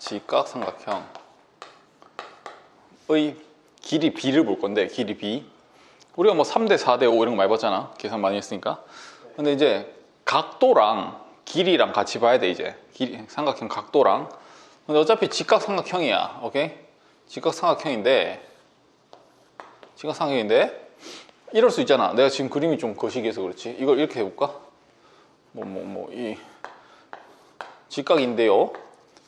직각삼각형의 길이 b를 볼 건데, 길이 b. 우리가 뭐 3대 4대 5 이런 거 많이 봤잖아. 계산 많이 했으니까. 근데 이제 각도랑 길이랑 같이 봐야 돼. 이제 삼각형 각도랑. 근데 어차피 직각삼각형이야. 오케이? 직각삼각형인데 이럴 수 있잖아. 내가 지금 그림이 좀 거시기해서 그렇지. 이걸 이렇게 해볼까? 이 직각인데요,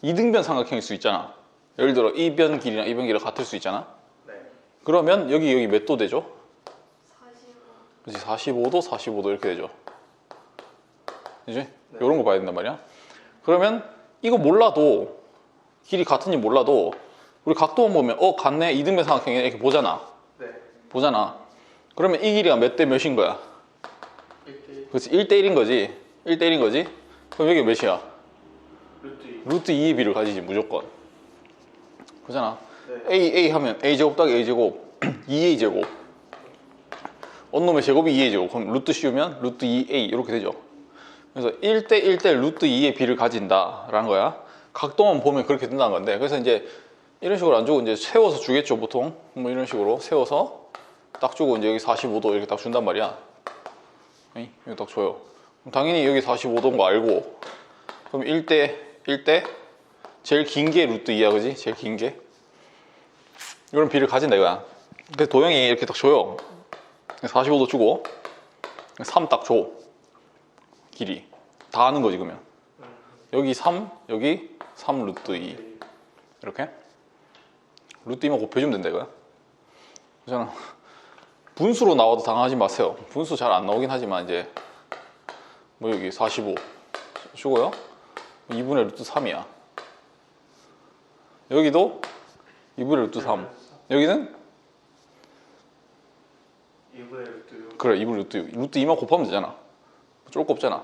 이등변 삼각형일 수 있잖아. 예를 들어 이 변 길이랑 이 변 길이가 같을 수 있잖아. 네. 그러면 여기 몇 도 되죠? 45. 그렇지. 45도 45도 이렇게 되죠. 그지? 네. 이런 거 봐야 된단 말이야. 그러면 이거 몰라도, 길이 같은지 몰라도 우리 각도만 보면 같네, 이등변 삼각형이네 이렇게 보잖아. 네. 보잖아. 그러면 이 길이가 몇 대 몇인 거야? 1대1. 그렇지. 1대1인 거지. 1대1인 거지. 그럼 여기 몇이야? 루트 2의 b를 가지지 무조건. 그잖아. 네. a 하면 a제곱 더하기 a제곱 2a 제곱, 원놈의 제곱이 2a 제곱. 그럼 루트 씌우면 루트 2a 이렇게 되죠. 그래서 1대1대 루트 2의 b를 가진다 라는 거야. 각도만 보면 그렇게 된다는 건데, 그래서 이제 이런 식으로 안 주고 이제 세워서 주겠죠. 보통 뭐 이런 식으로 세워서 딱 주고 이제 여기 45도 이렇게 딱 준단 말이야. 여기 딱 줘요. 그럼 당연히 여기 45도인 거 알고, 그럼 1대 제일 긴 게 루트 2야. 그지? 제일 긴 게 이런 비를 가진다 이거야. 그래서 도형이 이렇게 딱 줘요. 45도 주고 3 딱 줘. 길이 다 아는 거지. 그러면 여기 3, 여기 3 루트 2 이렇게 루트 2만 곱해주면 된다 이거야. 저는 분수로 나와도 당하지 마세요. 분수 잘 안 나오긴 하지만 이제 뭐 여기 45 주고요, 2분의 루트 3이야. 여기도 2분의 루트 3, 여기는 2분의 루트 6. 그래 2분의 루트 6. 루트 2만 곱하면 되잖아. 쫄 거 없잖아.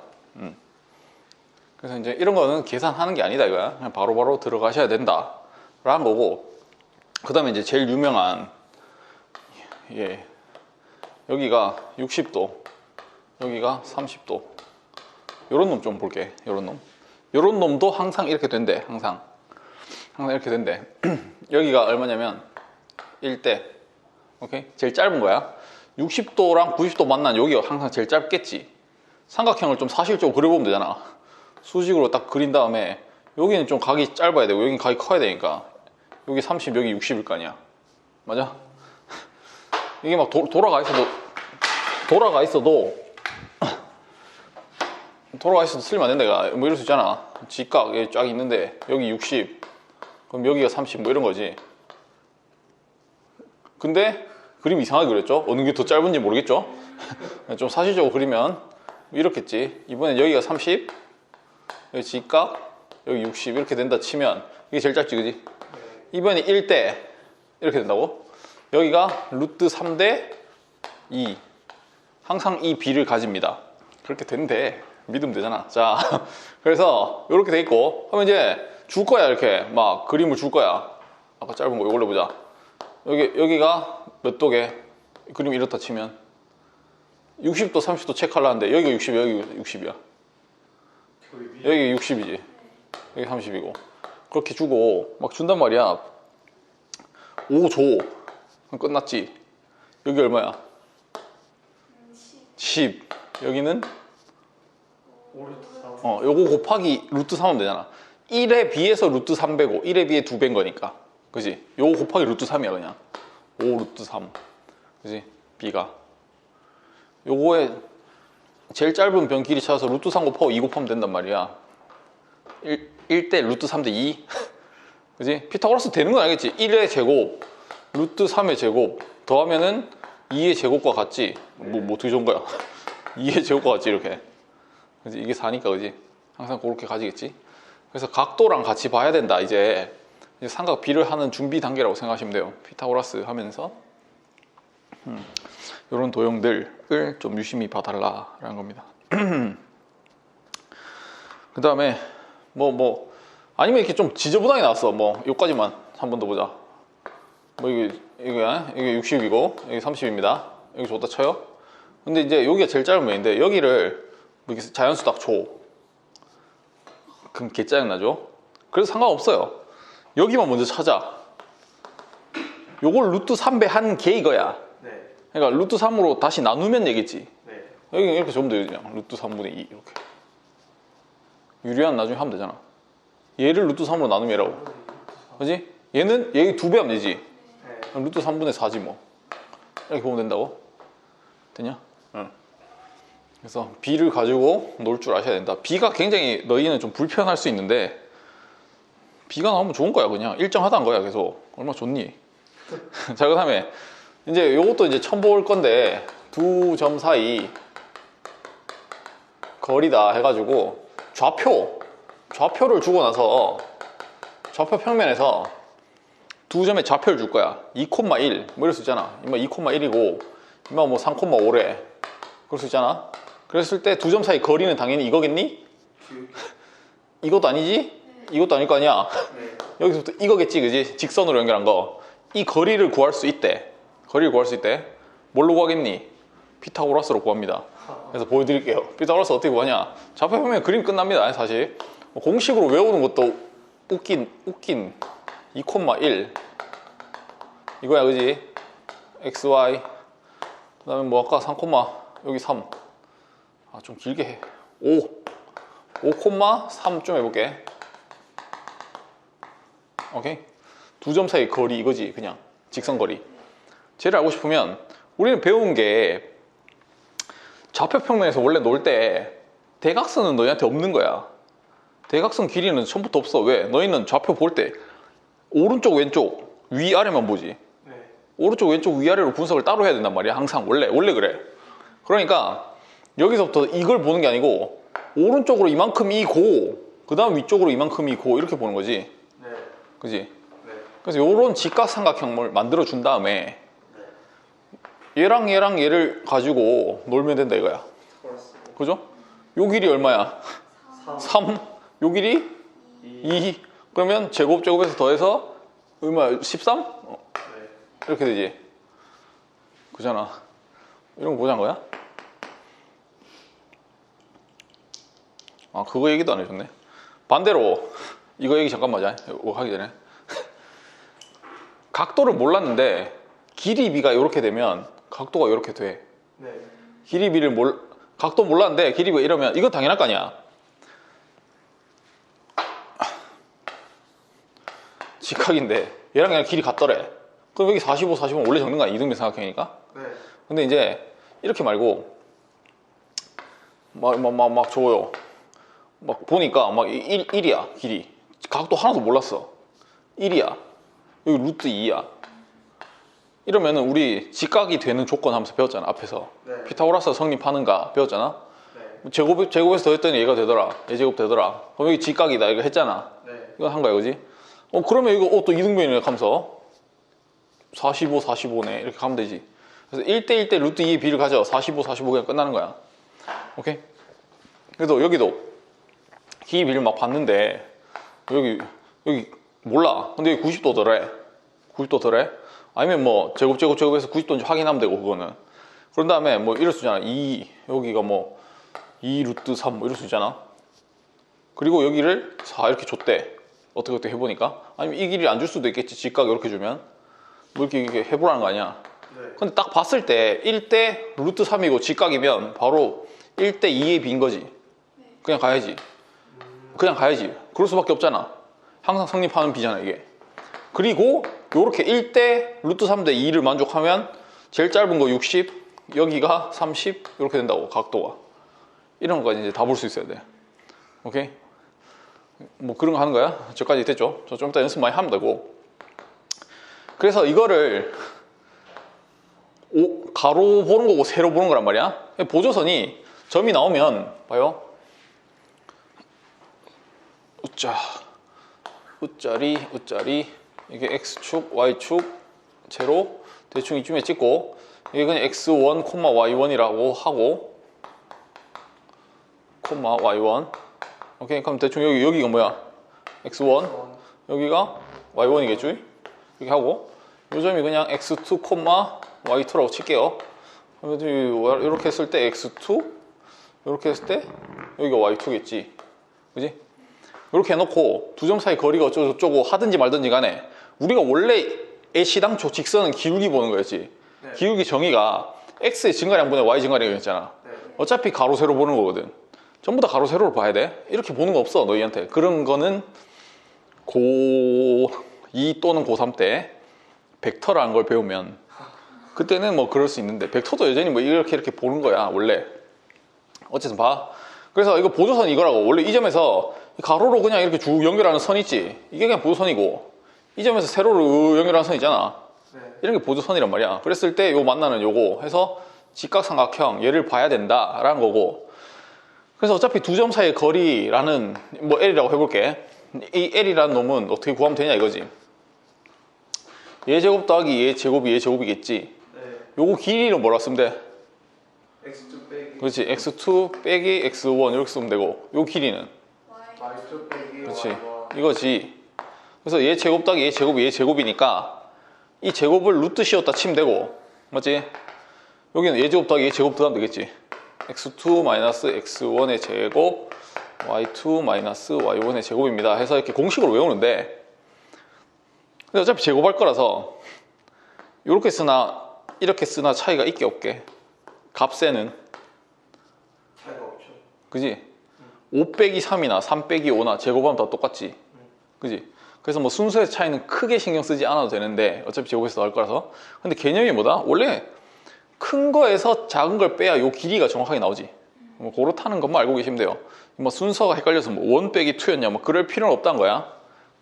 그래서 이제 이런 거는 계산하는 게 아니다 이거야. 그냥 바로바로 들어가셔야 된다 라는 거고, 그 다음에 이제 제일 유명한 여기가 60도, 여기가 30도, 요런 놈 좀 볼게. 요런 놈도 항상 이렇게 된대. 항상 이렇게 된대. 여기가 얼마냐면 1대, 오케이? 제일 짧은 거야. 60도랑 90도 만난 여기가 항상 제일 짧겠지. 삼각형을 좀 사실적으로 그려보면 되잖아. 수직으로 딱 그린 다음에 여기는 좀 각이 짧아야 되고 여기는 각이 커야 되니까 여기 30, 여기 60일 거 아니야. 맞아? 이게 막 돌아가 있어도 틀리면 안 된다. 뭐 이럴 수 있잖아. 직각 여기 쫙 있는데 여기 60, 그럼 여기가 30 뭐 이런 거지. 근데 그림 이상하게 그렸죠? 어느 게 더 짧은지 모르겠죠? 좀 사실적으로 그리면 이렇겠지. 이번엔 여기가 30, 여기 직각, 여기 60 이렇게 된다 치면 이게 제일 짧지, 그지? 이번에 1대 이렇게 된다고? 여기가 루트 3대 2, 항상 이 b를 가집니다. 그렇게 된대. 믿으면 되잖아. 자, 그래서 이렇게 돼 있고, 하면 이제 줄 거야. 이렇게 막 그림을 줄 거야. 아까 짧은 거 이걸로 보자. 여기가 몇 도게? 그림이 이렇다 치면 60도 30도 체크하려는데 여기가 60이야, 여기가 60이야. 여기 60이지, 여기 30이고 그렇게 주고 막 준단 말이야. 5 줘. 그럼 끝났지. 여기 얼마야? 10. 여기는 5 루트 4. 요거 곱하기 루트 3 하면 되잖아. 1에 비해서 루트 3 배고 1에 비해 2배인 거니까, 그지? 요거 곱하기 루트 3이야 그냥. 5 루트 3, 그지? b가 요거에 제일 짧은 변 길이 찾아서 루트 3 곱하고 2 곱하면 된단 말이야. 1대 루트 3대 2 그지? 피타고라스 되는 건 알겠지? 1의 제곱 루트 3의 제곱 더하면은 2의 제곱과 같지? 뭐 어떻게 좋은 거야? 2의 제곱과 같지 이렇게. 그지? 이게 4니까, 그지? 항상 그렇게 가지겠지? 그래서 각도랑 같이 봐야 된다. 이제 삼각 비를 하는 준비 단계라고 생각하시면 돼요. 피타고라스 하면서 이런 도형들을 좀 유심히 봐달라라는 겁니다. 그 다음에 아니면 이렇게 좀 지저분하게 나왔어. 뭐 여기까지만 한 번 더 보자. 뭐 이게 60이고 여기 30입니다. 여기 줬다 쳐요. 근데 이제 여기가 제일 짧은 면인데 여기를 뭐 자연수 딱 줘. 그럼 개 짜증나죠? 그래서 상관없어요. 여기만 먼저 찾아. 요걸 루트 3배 한 게 이거야. 네. 그러니까 루트 3으로 다시 나누면 되겠지. 네. 여기 이렇게 적으면 되지. 그냥 루트 3분의 2 이렇게. 유리한 나중에 하면 되잖아. 얘를 루트 3으로 나누면 얘라고. 그지? 얘는 얘 2배 하면 되지. 네. 그럼 루트 3분의 4지 뭐. 이렇게 보면 된다고? 되냐? 응. 그래서 b를 가지고 놀 줄 아셔야 된다. b가 굉장히 너희는 좀 불편할 수 있는데 b가 나오면 좋은 거야. 그냥 일정하다는 거야. 계속 얼마나 좋니? 자, 그 다음에 이제 요것도 이제 처음 볼 건데 두 점 사이 거리다 해가지고 좌표를 주고 나서 좌표 평면에서 두 점의 좌표를 줄 거야. 2,1 뭐 이럴 수 있잖아. 이마 2,1이고 이마 뭐 3,5래 그럴 수 있잖아. 그랬을 때 두 점 사이 거리는 당연히 이거겠니? 이것도 아니지? 이것도 아닐 거 아니야. 네. 여기서부터 이거겠지, 그지? 직선으로 연결한 거. 이 거리를 구할 수 있대. 거리를 구할 수 있대. 뭘로 구하겠니? 피타고라스로 구합니다. 그래서 보여드릴게요. 피타고라스 어떻게 구하냐? 좌표 평면 그림 끝납니다. 사실 공식으로 외우는 것도 웃긴 2,1 이거야, 그지? xy 그 다음에 뭐 아까 3, 여기 3 좀 길게 해. 5,3 좀 해볼게. 오케이? 두 점 사이 거리 이거지. 그냥 직선거리. 쟤를 알고 싶으면 우리는 배운 게 좌표 평면에서 원래 놀 때 대각선은 너희한테 없는 거야. 대각선 길이는 처음부터 없어. 왜? 너희는 좌표 볼 때 오른쪽 왼쪽 위아래만 보지. 네. 오른쪽 왼쪽 위아래로 분석을 따로 해야 된단 말이야. 항상 원래 그래. 그러니까 여기서부터 이걸 보는 게 아니고 오른쪽으로 이만큼이고 그 다음 위쪽으로 이만큼이고 이렇게 보는 거지. 네. 그지? 네. 그래서 요런 직각삼각형을 만들어 준 다음에 네. 얘랑 얘를 가지고 놀면 된다 이거야. 플러스 그죠? 요 길이 얼마야? 3. 3. 요 길이 2. 그러면 제곱에서 더해서 얼마? 13? 네. 이렇게 되지. 그잖아. 이런 거 보자는 거야? 아, 그거 얘기도 안 해줬네. 반대로 이거 얘기 잠깐만 하자. 이거 하기 전에 각도를 몰랐는데 길이 b가 이렇게 되면 각도가 이렇게 돼. 네. 길이 b를 각도 몰랐는데 길이 b가 이러면 이건 당연할 거 아니야. 직각인데 얘랑 얘랑 길이 같더래. 그럼 여기 45, 45 원래 적는 거 아니야? 이등변 삼각형이니까. 네. 근데 이제 이렇게 말고 막 줘요. 막 보니까 막 1이야 길이. 각도 하나도 몰랐어. 1이야. 여기 루트 2야. 이러면은 우리 직각이 되는 조건 하면서 배웠잖아. 앞에서 네. 피타고라스 성립하는가 배웠잖아. 네. 제곱에서 더했더니 얘가 되더라. 얘제곱 되더라. 그럼 여기 직각이다 이거 했잖아. 네. 이거 한 거야, 그지? 그러면 이거 또 이등변이네 하면서 45, 45네 이렇게 가면 되지. 그래서 1대 1대 루트 2의 b를 가져. 45, 45 그냥 끝나는 거야. 오케이? 그래도 여기도 기 b를 막 봤는데 여기 몰라. 근데 여기 90도 더래. 90도 더래? 아니면 뭐 제곱에서 90도인지 확인하면 되고 그거는. 그런 다음에 뭐 이럴 수 있잖아. 2 여기가 뭐 2 루트 3 뭐 이럴 수 있잖아. 그리고 여기를 4 이렇게 줬대. 어떻게 해보니까. 아니면 이 길이 안 줄 수도 있겠지. 직각 이렇게 주면 뭐 이렇게 해보라는 거 아니야. 네. 근데 딱 봤을 때 1대 루트 3이고 직각이면 바로 1대 2의 b인 거지. 그냥 가야지. 그냥 가야지. 그럴 수밖에 없잖아. 항상 성립하는 b잖아 이게. 그리고 요렇게 1대 루트 3대 2를 만족하면 제일 짧은 거 60 여기가 30 이렇게 된다고. 각도가. 이런 거까지 이제 다 볼 수 있어야 돼. 오케이? 뭐 그런 거 하는 거야? 저까지 됐죠? 저 좀 이따 연습 많이 하면 되고. 그래서 이거를 가로 보는 거고 세로 보는 거란 말이야. 보조선이 점이 나오면 봐요. 우짜리 이게 x축 y축 제로 대충 이쯤에 찍고 이게 그냥 x1, y1이라고 하고 y1 오케이. 그럼 대충 여기가 뭐야? x1 여기가 y1이겠죠? 이렇게 하고 이 점이 그냥 x2, y2라고 칠게요. 그러면 이렇게 했을 때 x2 이렇게 했을 때 여기가 y2겠지. 그지? 이렇게 해놓고 두 점 사이 거리가 어쩌고저쩌고 하든지 말든지 간에 우리가 원래 시당초 직선은 기울기 보는 거였지. 네. 기울기 정의가 x의 증가량분의 y 증가량이었잖아. 네. 어차피 가로 세로 보는 거거든. 전부 다 가로 세로로 봐야 돼. 이렇게 보는 거 없어 너희한테. 그런 거는 고2 또는 고3 때 벡터라는 걸 배우면 그때는 뭐 그럴 수 있는데 벡터도 여전히 뭐 이렇게 보는 거야 원래. 어쨌든 봐. 그래서 이거 보조선 이거라고. 원래 이 점에서 가로로 그냥 이렇게 쭉 연결하는 선 있지. 이게 그냥 보조선이고 이 점에서 세로로 연결하는 선 있잖아. 네. 이런 게 보조선이란 말이야. 그랬을 때 요 만나는 요거 해서 직각삼각형 얘를 봐야 된다라는 거고. 그래서 어차피 두 점 사이의 거리라는 뭐 L이라고 해볼게. 이 L이라는 놈은 어떻게 구하면 되냐 이거지. 얘 제곱 더하기 얘 제곱이 얘 제곱이겠지. 네. 요거 길이는 뭐라 쓰면 돼? x2 빼기 그렇지. x2 빼기 x1 이렇게 쓰면 되고 요 길이는 y2 빼기 그렇지. y1 이거지. 그래서 얘 제곱 더하기 얘 제곱이 얘 제곱이니까 이 제곱을 루트 씌웠다 치면 되고 맞지? 여기는 얘 제곱 더하기 얘 제곱 들어가면 되겠지. x2 마이너스 x1의 제곱 y2 마이너스 y1의 제곱입니다 해서 이렇게 공식으로 외우는데 근데 어차피 제곱할 거라서 이렇게 쓰나 이렇게 쓰나 차이가 있게 없게 값에는 차이가 없죠. 그지? 5 빼기 3이나 3 빼기 5나 제곱하면 다 똑같지 그지? 그래서 뭐 순서의 차이는 크게 신경 쓰지 않아도 되는데 어차피 제곱해서 나올 거라서. 근데 개념이 뭐다? 원래 큰 거에서 작은 걸 빼야 요 길이가 정확하게 나오지. 뭐 그렇다는 것만 알고 계시면 돼요. 뭐 순서가 헷갈려서 뭐 1 빼기 2였냐 뭐 그럴 필요는 없다는 거야.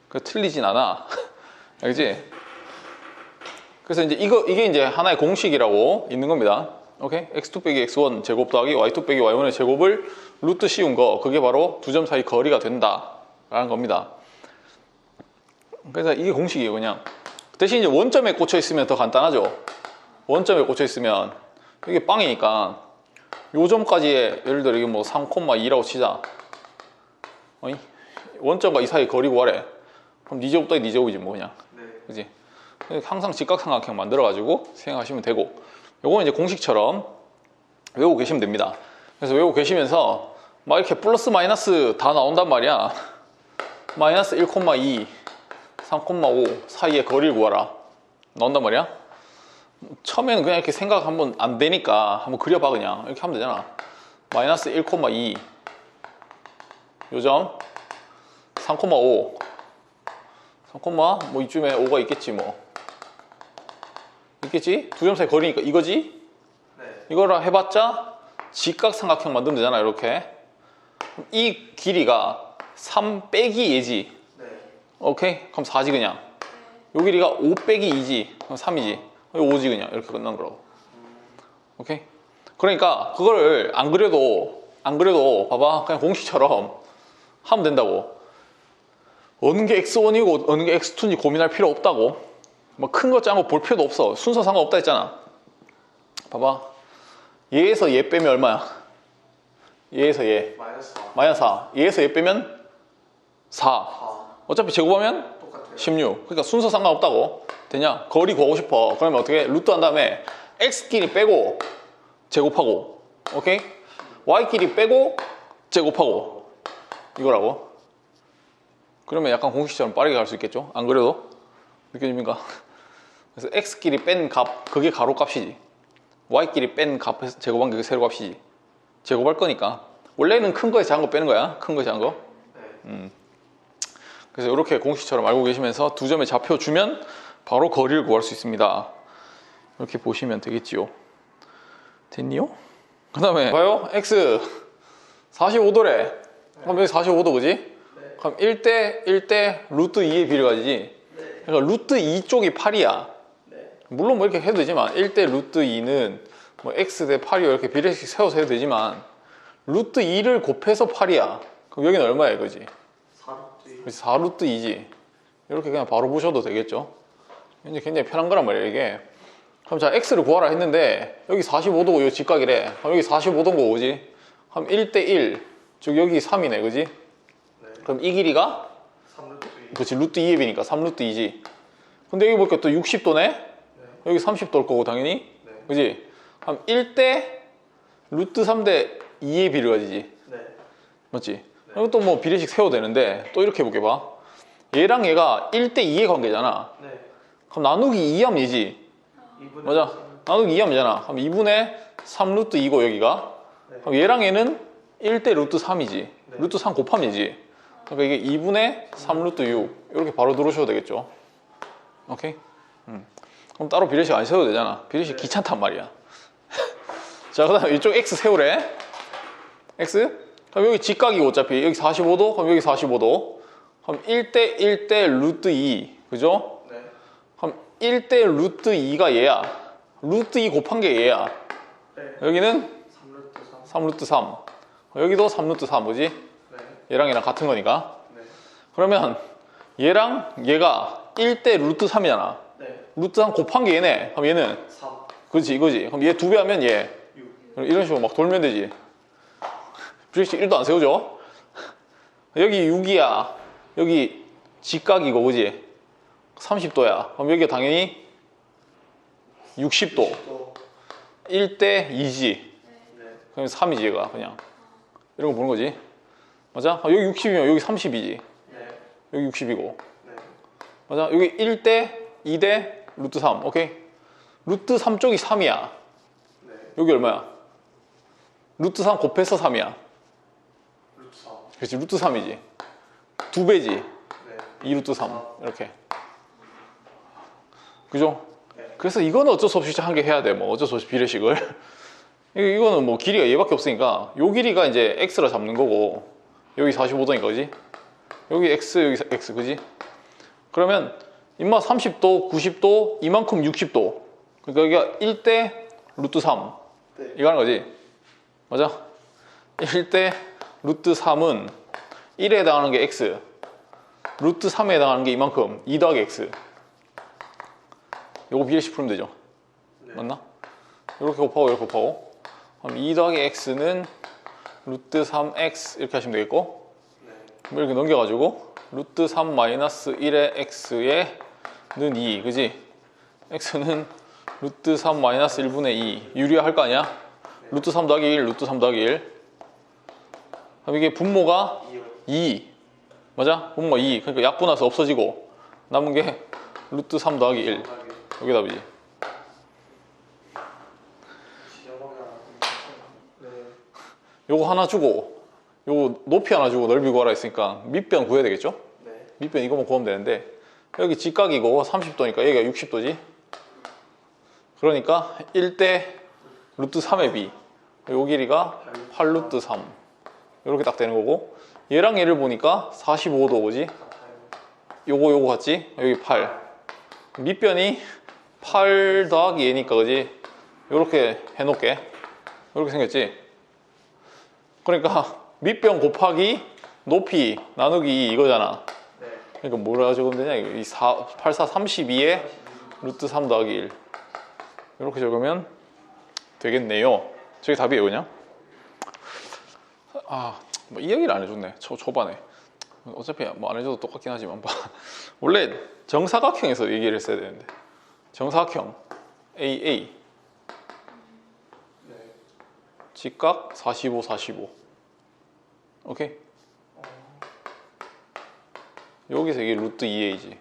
그 틀리진 않아. 알지? 그래서 이제 이게 이제 하나의 공식이라고 있는 겁니다. 오케이? x2 빼기 x1 제곱 더하기 y2 빼기 y1의 제곱을 루트 씌운 거 그게 바로 두 점 사이 거리가 된다라는 겁니다. 그래서 이게 공식이에요 그냥. 대신 이제 원점에 꽂혀 있으면 더 간단하죠. 원점에 꽂혀 있으면 이게 빵이니까 요 점까지의 예를 들어 이게 뭐 3,2라고 치자. 어이? 원점과 이 사이 거리 구하래. 그럼 니 제곱 더하기 니 제곱이지 뭐 그냥. 네. 그지? 항상 직각삼각형 만들어가지고 생각하시면 되고 요거는 이제 공식처럼 외우고 계시면 됩니다. 그래서 외우고 계시면서 막 이렇게 플러스 마이너스 다 나온단 말이야. 마이너스 1,2 3,5 사이의 거리를 구하라 나온단 말이야. 처음에는 그냥 이렇게 생각 한번 안 되니까 한번 그려봐. 그냥 이렇게 하면 되잖아. 마이너스 1,2 요점 3,5 뭐 이쯤에 5가 있겠지 뭐 있겠지? 두 점 사이 거리니까 이거지? 네. 이거랑 해봤자 직각삼각형 만들면 되잖아. 이렇게 이 길이가 3 빼기 얘지. 네. 오케이? 그럼 4지 그냥. 요 길이가 5 빼기 2지. 그럼 3이지. 5지 그냥. 이렇게 끝난 거라고. 오케이? 그러니까 그거를 안 그려도 봐봐. 그냥 공식처럼 하면 된다고. 어느 게 x1이고 어느 게 x2인지 고민할 필요 없다고. 뭐 큰 거 작은 거 볼 필요도 없어. 순서 상관없다 했잖아. 봐봐. 얘에서 얘 빼면 얼마야? 얘에서 얘 마이너스 4. 마이너스 4. 얘에서 얘 빼면 4. 4. 어차피 제곱하면 똑같아요. 16. 그러니까 순서 상관없다고. 되냐? 거리 구하고 싶어. 그러면 어떻게? 루트 한 다음에 x끼리 빼고 제곱하고. 오케이? y끼리 빼고 제곱하고. 이거라고. 그러면 약간 공식처럼 빠르게 갈 수 있겠죠? 안 그래도? 느껴집니까? 그래서 x끼리 뺀 값, 그게 가로 값이지. y끼리 뺀 값에서 제곱한 게 세로 값이지. 제곱할 거니까. 원래는 큰 거에 작은 거 빼는 거야. 큰 거에 작은 거. 네. 그래서 이렇게 공식처럼 알고 계시면서 두 점의 좌표 주면 바로 거리를 구할 수 있습니다. 이렇게 보시면 되겠지요. 됐니요? 그 다음에 봐요. x 45도래. 그럼 여기 45도 그지? 네. 그럼 1대 루트 2의 비를 가지지. 네. 그러니까 루트 2 쪽이 8이야. 네. 물론 뭐 이렇게 해도 되지만 1대 루트 2는 뭐 x 대 8이요 이렇게 비례식 세워서 해도 되지만 루트 2를 곱해서 8이야. 그럼 여기는 얼마야 이거지? 4루트 그래서 4루트 2지. 이렇게 그냥 바로 보셔도 되겠죠. 이제 굉장히 편한 거란 말이에요 이게. 그럼 자 x를 구하라 했는데 여기 45도고 이 직각이래. 그럼 여기 45도인 거 오지? 그럼 1대1 즉 여기 3이네 그지? 네. 그럼 이 길이가 3루트 2. 그렇지 루트 2의 비니까 3루트 2지. 근데 여기 보니까 또 60도네? 네. 여기 30도일 거고 당연히. 네. 그지? 그럼 1대 루트 3대 2의 비를 가지지. 네. 맞지? 네. 이것도 뭐 비례식 세워도 되는데 또 이렇게 해볼게. 봐. 얘랑 얘가 1대2의 관계잖아. 네. 그럼 나누기 2하면 얘지. 2분의 맞아. 나누기 2하면 되잖아. 그럼 2분의 3 루트 2고 여기가. 네. 그럼 얘랑 얘는 1대 루트 3이지. 네. 루트 3 곱하면 얘지. 그러니까 이게 2분의 3 루트 6 이렇게 바로 들어오셔도 되겠죠. 오케이? 그럼 따로 비례식 안 세워도 되잖아. 비례식 네. 귀찮단 말이야. 자, 그 다음에 이쪽 x 세우래. x? 그럼 여기 직각이고 어차피 여기 45도, 그럼 여기 45도. 그럼 1대 1대 루트 2, 그죠? 네. 그럼 1대 루트 2가 얘야. 루트 2 곱한 게 얘야. 네. 여기는 3 루트 3. 3 루트 3. 여기도 3 루트 3, 뭐지? 네. 얘랑 얘랑 같은 거니까. 네. 그러면 얘랑 얘가 1대 루트 3이잖아. 네. 루트 3 곱한 게 얘네. 그럼 얘는 3. 그렇지 이거지. 그럼 얘 2배 하면 얘. 6. 이런 식으로 막 돌면 되지. 비례식 1도 안 세우죠. 여기 6이야. 여기 직각이고 그지? 30도야. 그럼 여기가 당연히 60도. 또. 1대 2지. 네. 그럼 3이지 얘가 그냥. 이런 거 보는 거지. 맞아? 여기 60이면 여기 30이지. 네. 여기 60이고. 네. 맞아? 여기 1대 2대 루트 3. 오케이? 루트 3 쪽이 3이야. 네. 여기 얼마야? 루트 3 곱해서 3이야. 루트 3. 그렇지, 루트 3이지. 2배지. 네. 2 루트 3. 이렇게. 그죠? 네. 그래서 이거는 어쩔 수 없이 한 개 해야 돼. 뭐 어쩔 수 없이 비례식을. 이거는 뭐 길이가 얘밖에 없으니까 요 길이가 이제 x라 잡는 거고 여기 45도니까 그지? 여기 x, 여기 x, 그지? 그러면 임마 30도, 90도, 이만큼 60도. 그러니까 여기가 1대 루트 3. 네. 이거 하는 거지? 맞아? 1대 루트 3은 1에 해당하는 게 x, 루트 3에 해당하는 게 이만큼 2 더하기 x. 요거 비례식 풀면 되죠? 네. 맞나? 이렇게 곱하고 이렇게 곱하고 그럼 2 더하기 x는 루트 3x 이렇게 하시면 되겠고 네. 그럼 이렇게 넘겨가지고 루트 3 마이너스 1의 x에는 2, 그지? x는 루트 3 마이너스 1분의 2 유리할 거 아니야? 루트 3 더하기 1, 루트 3 더하기 1. 그럼 이게 분모가 2요. 2. 맞아? 분모가 2. 그러니까 약분해서 없어지고 남은 게 루트 3 더하기 1. 여기 답이지. 네. 요거 하나 주고 요거 높이 하나 주고 넓이 구하라 했으니까 밑변 구해야 되겠죠? 네. 밑변 이거만 구하면 되는데 여기 직각이고 30도니까 여기가 60도지. 그러니까 1대 루트 3의 b. 요 길이가 8 루트 3. 이렇게 딱 되는 거고 얘랑 얘를 보니까 45도 그지? 요거 같지? 여기 8. 밑변이 8 더하기 얘니까 그지? 요렇게 해놓게. 이렇게 생겼지? 그러니까 밑변 곱하기 높이 나누기 이거잖아. 네. 그러니까 뭐라 적으면 되냐? 이 8, 4, 32에 루트 3 더하기 1. 이렇게 적으면 되겠네요. 저게 답이에요, 그냥. 아, 뭐 이야기를 안 해줬네. 초반에. 어차피 뭐 안 해줘도 똑같긴 하지만. 원래 정사각형에서 얘기를 했어야 되는데. 정사각형 AA. 네. 직각 45, 45. 오케이? 여기서 이게 루트 2a지.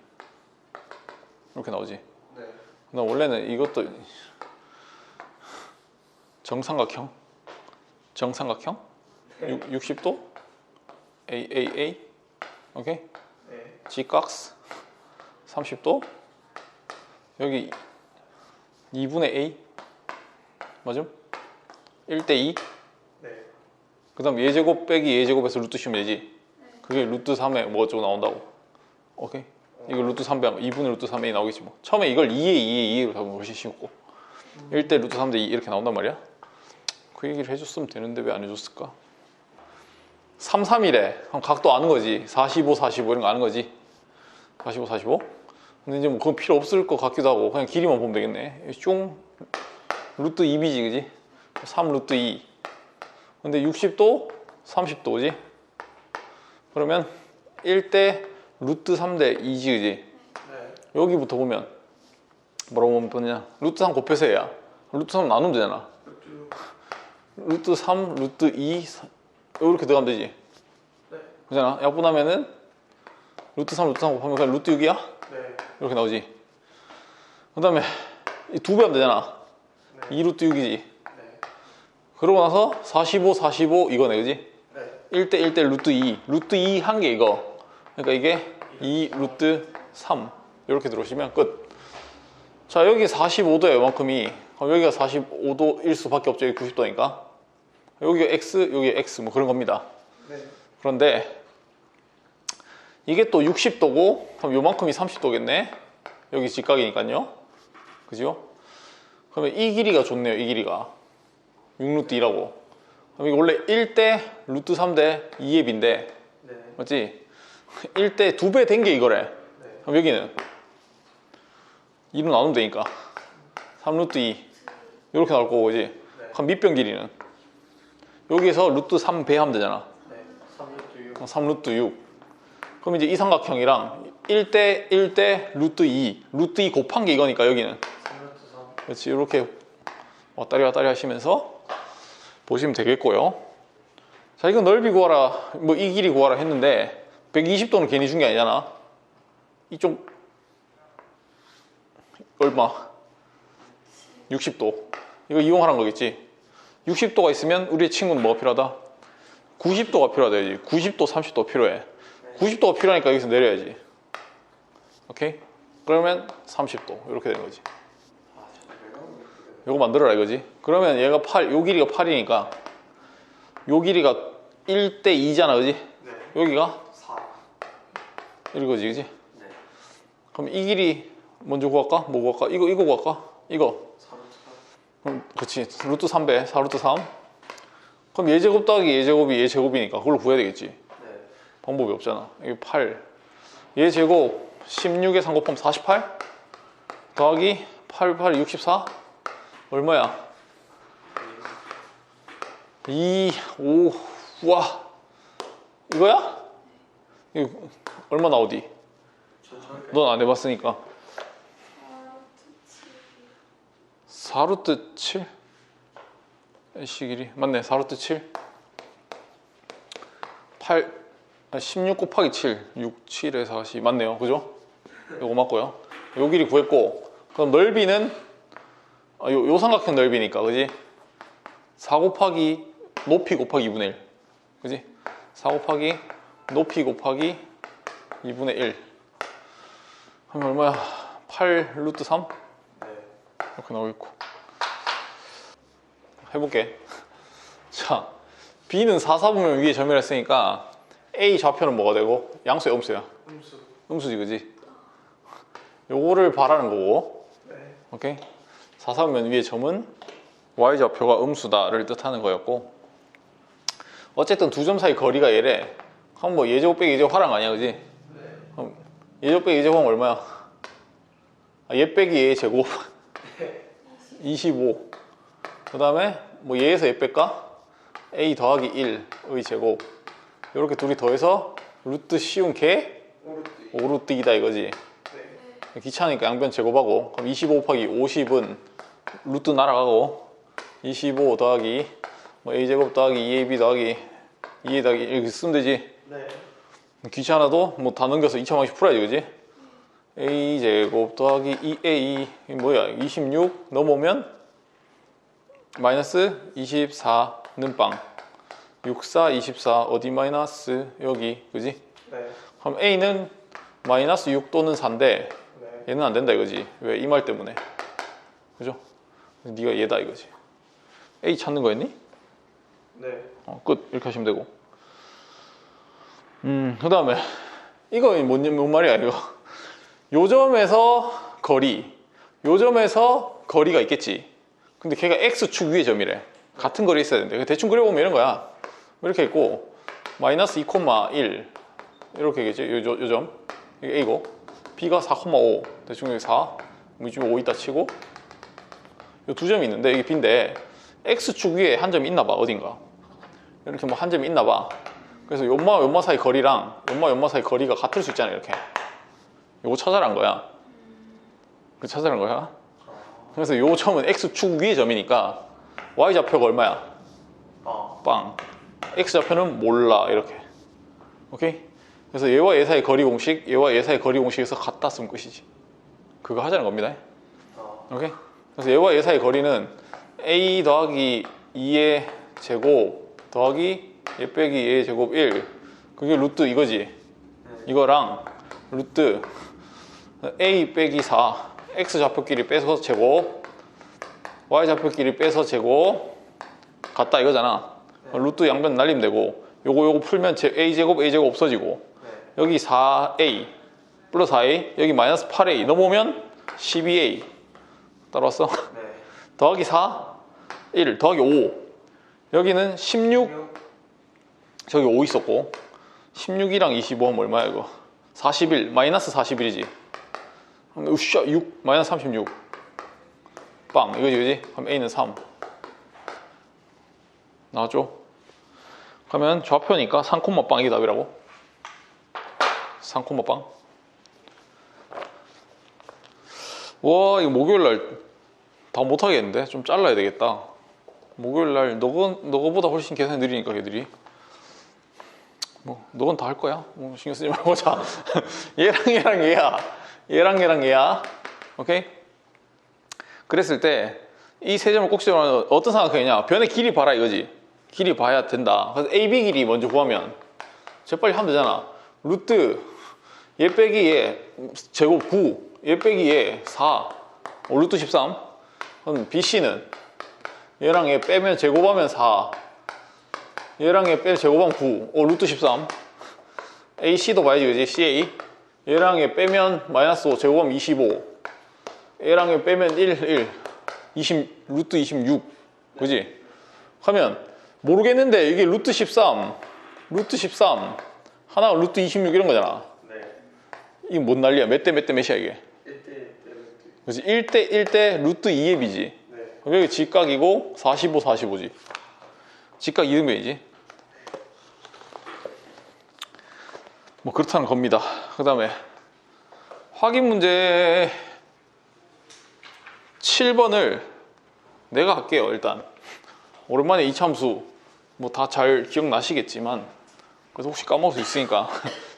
이렇게 나오지. 네. 나 원래는 이것도 정삼각형 60도 AAA 오케이? 네. 직각 30도 여기 2분의 A 맞음? 1대2 네. 그 다음 예제곱 빼기 예제곱에서 루트 씌우면 되지. 그게 루트 3에 뭐 어쩌고 나온다고. 오케이? 이거 루트 3배 2분의 루트 3a 나오겠지 뭐. 처음에 이걸 2로 잡으면 훨씬 쉬웠고 1대 루트 3대 2 이렇게 나온단 말이야. 그 얘기를 해줬으면 되는데 왜 안 해줬을까? 3, 3이래. 그럼 각도 아는 거지. 45, 45 이런 거 아는 거지. 45, 45. 근데 이제 뭐 그건 필요 없을 것 같기도 하고 그냥 길이만 보면 되겠네. 쭉 루트 2b지 그지? 3 루트 2. 근데 60도, 30도지? 그러면 1대 루트 3대 2지 그지? 네. 여기부터 보면 뭐라고 보면 되냐? 루트 3 곱해서 해야 루트 3 나누면 되잖아. 루트 3, 루트 2 이렇게 들어가면 되지. 네. 그잖아. 약분하면은 루트 3 곱하면 그냥 루트 6이야? 네. 이렇게 나오지. 그 다음에 이 2배 하면 되잖아. 네. 2 루트 6이지. 네. 그러고 나서 45 45 이거네, 그지? 네. 1대 1대 루트 2 루트 2 한 게 이거. 그러니까 이게 2 루트 3 이렇게 들어오시면 끝. 자, 여기 45도야 이만큼이. 그럼 여기가 45도일 수밖에 없죠. 여기 90도니까. 여기가 x, 여기가 x 뭐 그런 겁니다. 네. 그런데 이게 또 60도고 그럼 요만큼이 30도겠네. 여기 직각이니까요. 그죠? 그러면 이 길이가 좋네요. 이 길이가 6루트 2라고. 그럼 이게 원래 1대 루트 3대 2의 b인데 네. 맞지? 1대 2배 된 게 이거래. 네. 그럼 여기는 2로 나누면 되니까 3루트 2 이렇게 나올 거고, 그지? 네. 그럼 밑변 길이는 여기에서 루트 3배 하면 되잖아. 네. 3루트 6. 3루트 6. 그럼 이제 이 삼각형이랑 1대 1대 루트 2 루트 2 곱한 게 이거니까 여기는 3루트 3. 그렇지. 이렇게 왔다리 왔다리 하시면서 보시면 되겠고요. 자, 이건 넓이 구하라, 뭐 이 길이 구하라 했는데 120도는 괜히 준 게 아니잖아. 이쪽 얼마? 60도. 이거 이용하라는 거겠지. 60도가 있으면 우리의 친구는 뭐가 필요하다? 90도가 필요하다. 90도, 30도 필요해. 90도가 필요하니까 여기서 내려야지. 오케이? 그러면 30도 이렇게 되는 거지. 요거 만들어라 이거지. 그러면 얘가 8, 요 길이가 8이니까 요 길이가 1대 2잖아, 그지? 네. 여기가 4. 이거지, 그지? 네. 그럼 이 길이 먼저 구할까? 뭐 구할까? 이거 구할까? 이거. 4루트 3. 그럼 그렇지. 루트 3배, 4루트 3. 그럼 예제곱 더하기 예제곱이 예제곱이니까 그걸 구해야 되겠지. 네. 방법이 없잖아. 이게 8. 예제곱 16에 3 곱하면 48 더하기 8, 8, 64 얼마야? 2, 5, 우와 이거야? 이거 얼마 나오디? 천천히. 넌 안 해봤으니까 4루트 7 애쉬 길이 맞네. 4루트 7 8 16 곱하기 7 6, 7에 40 맞네요. 그죠? 요거 맞고요. 요 길이 구했고 그럼 넓이는 요 삼각형 넓이니까 그지? 4 곱하기 높이 곱하기 2분의 1 그지? 4 곱하기 높이 곱하기 2분의 1 하면 얼마야? 8 루트 3? 네. 이렇게 나오겠고 해볼게. 자, B는 4, 4분면 위에 점이라 했으니까 A 좌표는 뭐가 되고? 양수야 음수야? 음수. 음수지 그지? 요거를 바라는 거고 네. 오케이? 4, 4분면 위에 점은 Y 좌표가 음수다를 뜻하는 거였고 어쨌든 두 점 사이 거리가 얘래. 그럼 뭐 예제곱 빼기 예제곱 하라는 거 아니야 그지? 네. 그럼 예제곱 빼기 예제곱은 얼마야? 얘 빼기 얘 제곱 25. 그 다음에 뭐 얘에서 얘 뺄까? A 더하기 1의 제곱 이렇게 둘이 더해서 루트 씌운 개 5루트 2. 5루트 2다 이거지. 네. 귀찮으니까 양변 제곱하고 그럼 25 곱하기 50은 루트 날아가고 25 더하기 뭐 A 제곱 더하기 2AB 더하기 2A 더하기 이렇게 쓰면 되지. 네. 귀찮아도 뭐 다 넘겨서 2차방식 풀어야지 그지? A제곱 더하기 2A 이 뭐야 26 넘어오면 마이너스 24는 빵 64, 24 어디 마이너스 여기 그지? 네. 그럼 A는 마이너스 6 또는 4인데 네. 얘는 안 된다 이거지. 왜? 이 말 때문에. 그죠? 네가 얘다 이거지. A 찾는 거였니? 네. 끝. 이렇게 하시면 되고. 그 다음에 이거 뭔 말이야 이거. 요 점에서 거리, 요 점에서 거리가 있겠지. 근데 걔가 X축 위의 점이래. 같은 거리에 있어야 되는데 대충 그려보면 이런 거야. 이렇게 있고 마이너스 2,1 이렇게겠지. 요 점 이게 A고 B가 4,5 대충 여기 4 이쯤에 5 있다 치고 요 두 점이 있는데 이게 B인데 X축 위에 한 점이 있나 봐. 어딘가 이렇게 뭐 한 점이 있나 봐. 그래서 연마 사이 거리랑 연마 사이 거리가 같을 수 있잖아. 이렇게 요거 찾아란 거야. 그 찾아란 거야. 그래서 요 점은 X축 위의 점이니까 Y좌표가 얼마야? 아. 빵. X좌표는 몰라. 이렇게 오케이? 그래서 얘와 얘 사이 거리 공식, 얘와 얘 사이 거리 공식에서 같다 쓰면 끝이지. 그거 하자는 겁니다. 오케이? 그래서 얘와 얘 사이 거리는 a 더하기 2의 제곱 더하기 얘 빼기 얘의 제곱 1. 그게 루트 이거지. 이거랑 루트 a 빼기 4 x 좌표끼리 빼서 제곱 y 좌표끼리 빼서 제곱 같다 이거잖아. 루트 양변 날리면 되고 요거 풀면 a 제곱 없어지고 여기 4a 플러스 4a 여기 마이너스 8a 넘어오면 12a 따라왔어? 더하기 4 1 더하기 5 여기는 16 저기 5 있었고 16이랑 25 하면 얼마야 이거 41 마이너스 41이지 으쌰 6 마이너스 36 빵 이거지 그지? 그럼 a는 3 나왔죠? 그러면 좌표니까 3콤마 이게 답이라고 3콤마 와 이거 목요일날 다 못하겠는데? 좀 잘라야 되겠다. 목요일날 너거보다 훨씬 계산이 느리니까 걔들이 뭐 너건 다 할 거야. 뭐 신경 쓰지 말고 자 얘랑 얘랑 얘야 오케이? 그랬을 때 이 세 점을 꼭지점하면 어떤 삼각형이냐 변의 길이 봐라 이거지. 길이 봐야 된다. 그래서 AB 길이 먼저 구하면 재빨리 하면 되잖아. 루트 얘 빼기 얘 제곱 9 얘 빼기 얘 4 루트 13 그럼 BC는 얘랑 얘 빼면 제곱하면 4 얘랑 얘 빼면 제곱하면 9 루트 13 AC도 봐야지 그지 CA 얘랑 얘 빼면 마이너스 5 제곱하면 25 얘랑 얘 빼면 1 루트 26 그지 하면 모르겠는데 이게 루트 13 하나가 루트 26 이런 거잖아. 이게 뭔 난리야. 몇 대 몇이야 이게 1대 그렇지 1대 루트 2의 b지. 그럼 여기 직각이고 45지. 직각 이등변이지. 뭐 그렇다는 겁니다. 그 다음에 확인 문제 7번을 내가 할게요. 일단 오랜만에 이참수 뭐 다 잘 기억나시겠지만 그래서 혹시 까먹을 수 있으니까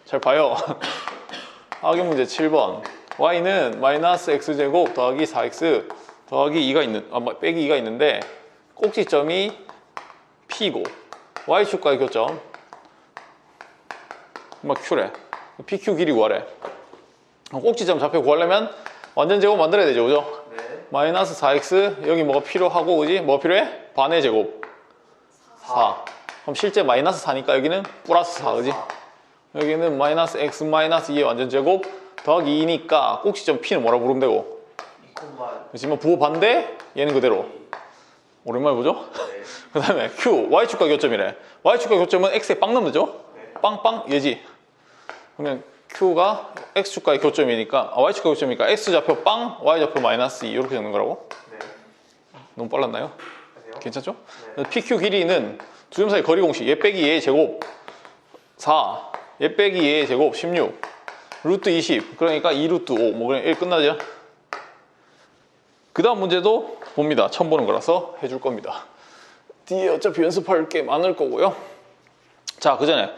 잘 봐요. 확인 문제 7번 y는 마이너스 x제곱 더하기 4x 더하기 2가 빼기 2가 있는데 꼭지점이 p고 y축과의 교점 q래. pq 길이 구하래. 꼭지점 좌표 구하려면 완전 제곱 만들어야 되죠 그죠? 마이너스 4x 여기 뭐가 필요하고 그지? 뭐가 필요해? 반의 제곱 4 그럼 실제 마이너스 4니까 여기는 플러스 4 그지? 여기는 마이너스 x 마이너스 2의 완전 제곱 더하기 2니까 꼭지점 p는 뭐라 부르면 되고 그렇지만 부호 반대 얘는 그대로 오랜만에 보죠? 그 다음에 q y축과 교점이래. y축과 교점은 x에 빵 넣으면 되죠? 빵빵 얘지. 그러면 q가 x축과의 교점이니까 y축과 교점이니까 x좌표 빵 y좌표 마이너스 2 이렇게 적는 거라고? 너무 빨랐나요? 괜찮죠? PQ 길이는 두 점 사이 거리 공식 얘 빼기 얘의 제곱 4 얘 빼기 얘의 제곱 16 루트 20 그러니까 2루트 5 뭐 그냥 1 끝나죠? 그 다음 문제도 봅니다. 처음 보는 거라서 해줄 겁니다. 뒤에 어차피 연습할 게 많을 거고요. 자, 그 전에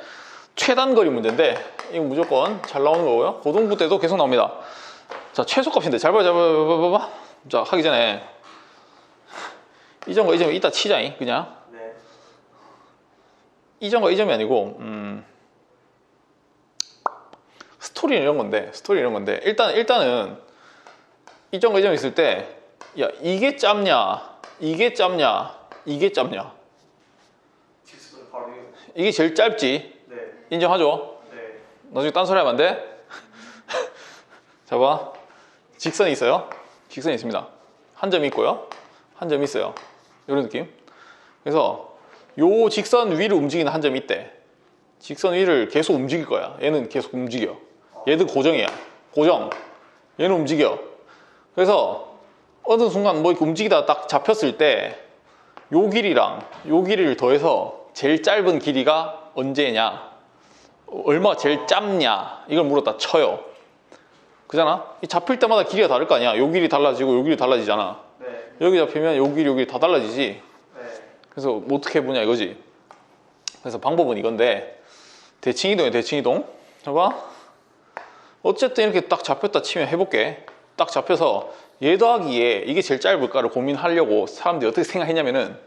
최단 거리 문제인데 이거 무조건 잘 나오는 거고요. 고등부 때도 계속 나옵니다. 자, 최소값인데 잘 봐. 자, 하기 전에 이 점과 이 점이 이따 치자잉 그냥. 이 점과 이 점이 아니고 스토리는 이런 건데 일단은 이 점과 이 점이 있을 때 야 이게 짧냐 이게 짧냐 이게 제일 짧지. 인정하죠? 나중에 딴소리 하면 안 돼? 자 봐 직선이 있어요. 직선이 있습니다. 한 점이 있고요 한 점이 있어요. 이런 느낌. 그래서 요 직선 위를 움직이는 한 점이 있대. 직선 위를 계속 움직일 거야. 얘는 계속 움직여. 얘도 고정이야. 고정. 얘는 움직여. 그래서 어느 순간 뭐 이렇게 움직이다가 딱 잡혔을 때 요 길이랑 요 길이를 더해서 제일 짧은 길이가 언제냐, 얼마가 제일 짧냐 이걸 물었다 쳐요. 그잖아? 이 잡힐 때마다 길이가 다를 거 아니야. 요 길이 달라지고 요 길이 달라지잖아. 여기 잡히면 요 길이 다 달라지지. 그래서 뭐 어떻게 해보냐 이거지. 그래서 방법은 이건데 대칭이동이야, 대칭이동. 봐봐. 어쨌든 이렇게 딱 잡혔다 치면 해볼게. 딱 잡혀서 얘 더하기 얘 이게 제일 짧을까를 고민하려고 사람들이 어떻게 생각했냐면은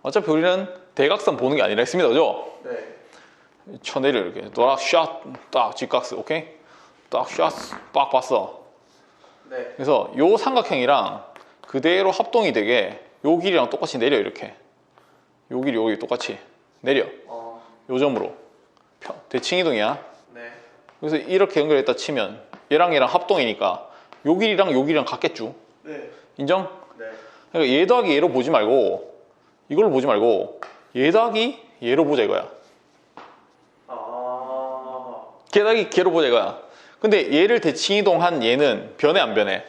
어차피 우리는 대각선 보는 게 아니라 했습니다, 그죠? 네. 쳐내려 이렇게 너락 샷딱 직각스, 오케이? 딱 샷 빡 봤어. 네. 그래서 요 삼각형이랑 그대로 합동이 되게 요 길이랑 똑같이 내려 이렇게. 요 길이 여기 똑같이 내려. 요 점으로 대칭이동이야. 네. 그래서 이렇게 연결했다 치면 얘랑 얘랑 합동이니까 요 길이랑 요 길이랑 같겠죠. 네. 인정? 네. 그러니까 얘 더하기 얘로 보지 말고 이걸로 보지 말고 얘 더하기 얘로 보자 이거야. 걔 더하기 걔로 보자 이거야. 근데 얘를 대칭이동한 얘는 변해 안 변해?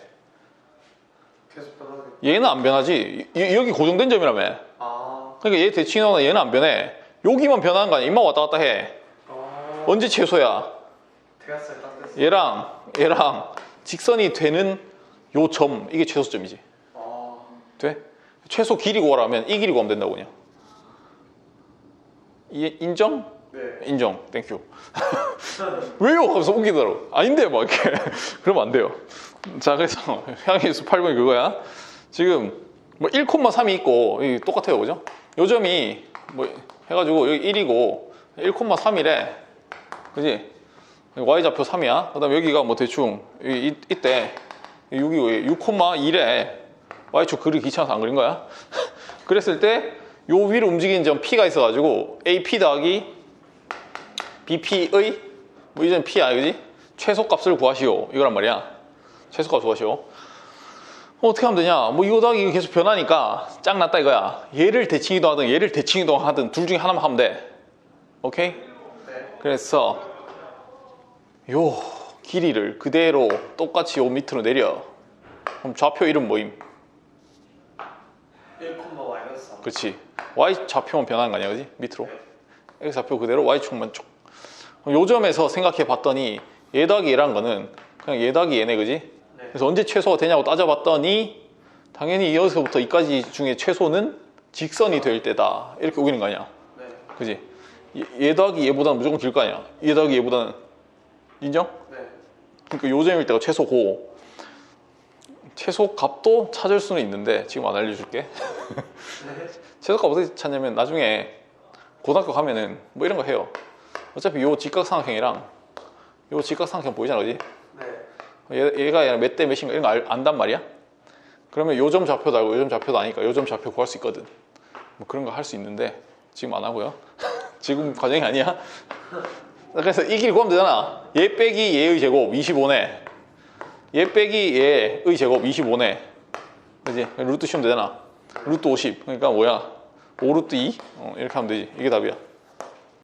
계속 변하게. 얘는 안 변하지. 여기 고정된 점이라며. 그러니까 얘 대칭이동한 얘는 안 변해. 여기만 변하는 거 아니야. 입만 왔다 갔다 해. 언제 최소야? 대각선이 딱 됐어. 얘랑 직선이 되는 요 점 이게 최소점이지. 돼? 최소 길이 구하라면 이 길이 구하면 된다고 그냥. 인정? 네. 인정. 땡큐. 왜요? 하면서 웃기더라고. 아닌데 막 이렇게. 그러면 안 돼요. 자, 그래서 향의수 8번이 그거야. 지금 뭐 1,3이 있고 여기 똑같아요, 그죠? 요 점이 뭐 해가지고 여기 1이고 1,3이래. 그지? y좌표 3이야. 그 다음에 여기가 뭐 대충 이때 6이고 6,2래. y축 그리기 귀찮아서 안 그린 거야. 그랬을 때 요 위로 움직이는 점 P가 있어가지고 AP 더하기 BP의 뭐 이전 P야, 그지? 최소값을 구하시오. 이거란 말이야. 최소값 구하시오. 어떻게 하면 되냐? 뭐 이거 더하기 이거 계속 변하니까 짱 났다 이거야. 얘를 대칭이동 하든 얘를 대칭이동 하든 둘 중에 하나만 하면 돼. 오케이? 네. 그래서 요 길이를 그대로 똑같이 요 밑으로 내려. 그럼 좌표 이름 뭐임? 1,-3. 그렇지. y 좌표만 변하는 거 아니야, 그지? 밑으로. x 좌표 그대로 y축만 쭉. 요 점에서 생각해 봤더니 얘 더하기 얘라는 거는 그냥 얘 더하기 얘네, 그지? 네. 그래서 언제 최소가 되냐고 따져봤더니 당연히 여기서부터 이까지 중에 최소는 직선이 될 때다. 이렇게 우기는 거 아니야. 네. 그지? 얘 더하기 얘보다는 무조건 길 거 아니야. 얘 더하기 얘보다는. 인정? 네. 그러니까 요 점일 때가 최소고 최소 값도 찾을 수는 있는데 지금 안 알려줄게. 네. 최소 값 어떻게 찾냐면 나중에 고등학교 가면은 뭐 이런 거 해요. 어차피 요 직각삼각형이랑 요 직각삼각형 보이잖아, 그지? 네. 얘가 몇 대 몇인가 이런 거 안단 말이야. 그러면 요 점 좌표도 알고 요 점 좌표도 아니까 요 점 좌표 구할 수 있거든. 뭐 그런 거 할 수 있는데 지금 안 하고요. 지금 과정이 아니야. 그래서 이 길 구하면 되잖아. 얘 빼기 얘의 제곱 25네. 얘 빼기 얘의 제곱 25네. 그지? 루트 씌우면 되잖아. 루트 50. 그러니까 뭐야? 5루트 2? 이렇게 하면 되지. 이게 답이야.